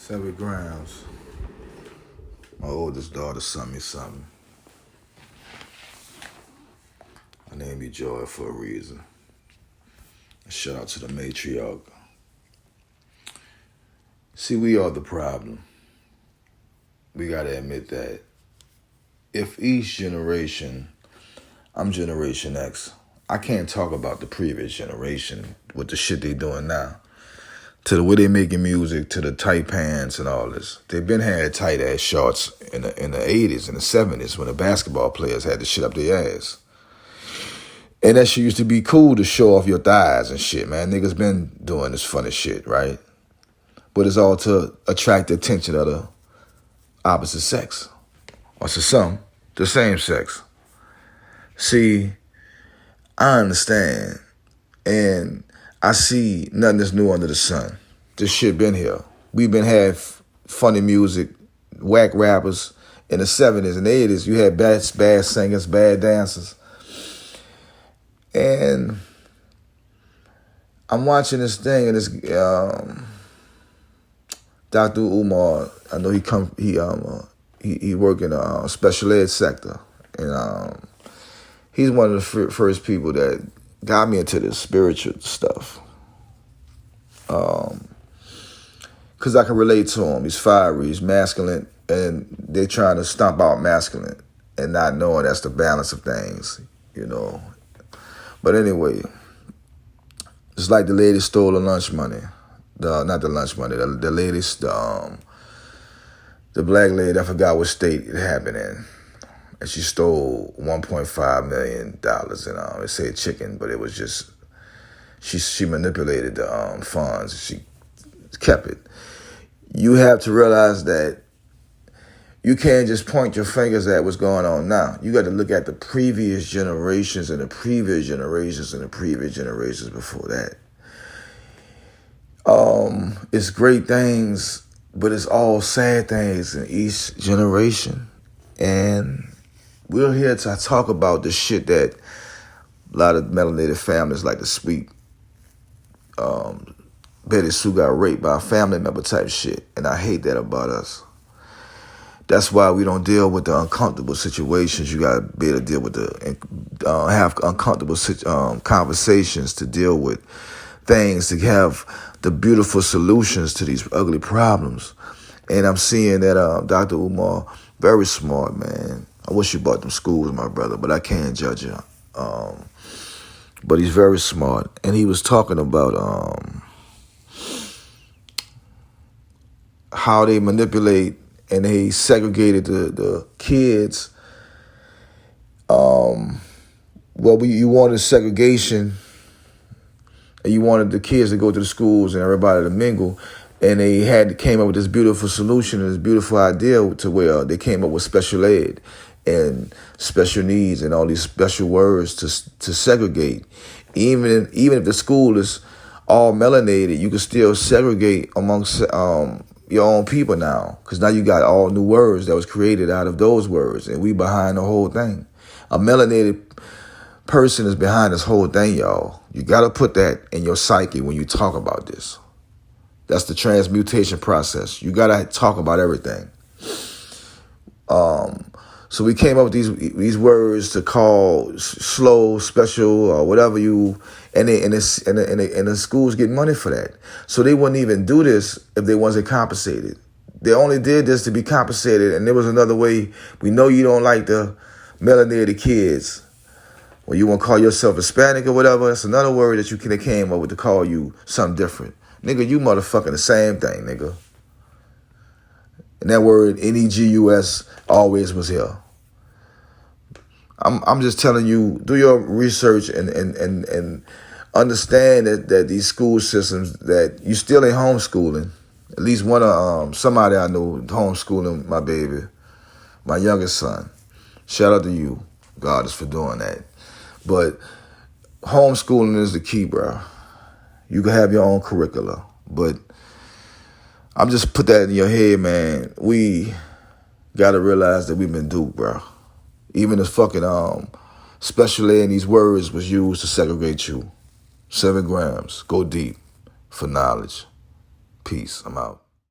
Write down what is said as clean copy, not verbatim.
7gramz. My oldest daughter sent me something. I named you Joy for a reason. Shout out to the matriarch. See, we are the problem. We gotta admit that. If each generation, I'm Generation X, I can't talk about the previous generation with the shit they doing now. To the way they making music, to the tight pants and all this. They've been had tight ass shorts in the 80s and the 70s when the basketball players had the shit up their ass. And that shit used to be cool to show off your thighs and shit, man. Niggas been doing this funny shit, right? But it's all to attract the attention of the opposite sex. Or to some, the same sex. See, I understand. And I see nothing that's new under the sun. This shit been here. We've been had funny music, whack rappers in the 70s and 80s. You had bad singers, bad dancers. And I'm watching this thing, and this Dr. Umar. I know he work in a special ed sector, and he's one of the first people that got me into this spiritual stuff. Cause I can relate to him. He's fiery, he's masculine, and they're trying to stomp out masculine, and not knowing that's the balance of things, you know. But anyway, it's like the lady stole the lunch money. Not the lunch money. The lady, the black lady, I forgot what state it happened in. And she stole $1.5 million. And it said chicken, but it was just, she manipulated the funds. She kept it. You have to realize that you can't just point your fingers at what's going on now. You got to look at the previous generations and the previous generations and the previous generations before that. It's great things, but it's all sad things in each generation. And we're here to talk about the shit that a lot of melanated families like to speak. Betty Sue got raped by a family member type shit. And I hate that about us. That's why we don't deal with the uncomfortable situations. You got to be able to deal with have uncomfortable conversations to deal with things, to have the beautiful solutions to these ugly problems. And I'm seeing that Dr. Umar, very smart, man. I wish you bought them schools, my brother, but I can't judge you. But he's very smart. And he was talking about how they manipulate and they segregated the kids. You wanted segregation, and you wanted the kids to go to the schools and everybody to mingle, and they came up with this beautiful solution and this beautiful idea to where they came up with special ed and special needs and all these special words to segregate. Even if the school is all melanated, you can still segregate amongst your own people now, because now you got all new words that was created out of those words, and we behind the whole thing. A melanated person is behind this whole thing, y'all. You got to put that in your psyche when you talk about this. That's the transmutation process. You got to talk about everything. So we came up with these words to call slow, special, or whatever and the schools get money for that. So they wouldn't even do this if they wasn't compensated. They only did this to be compensated, and there was another way. We know you don't like the melanated kids, or you want to call yourself Hispanic or whatever. That's another word that they came up with to call you something different. Nigga, you motherfucking the same thing, nigga. And that word, Negus, always was here. I'm just telling you, do your research and understand that these school systems, that you still ain't homeschooling. At least one of somebody I know homeschooling my baby, my youngest son. Shout out to you, God, is for doing that. But homeschooling is the key, bro. You can have your own curricula, but I'm just put that in your head, man. We got to realize that we've been duped, bro. Even the fucking special ed in these words was used to segregate you. 7 grams. Go deep for knowledge. Peace. I'm out.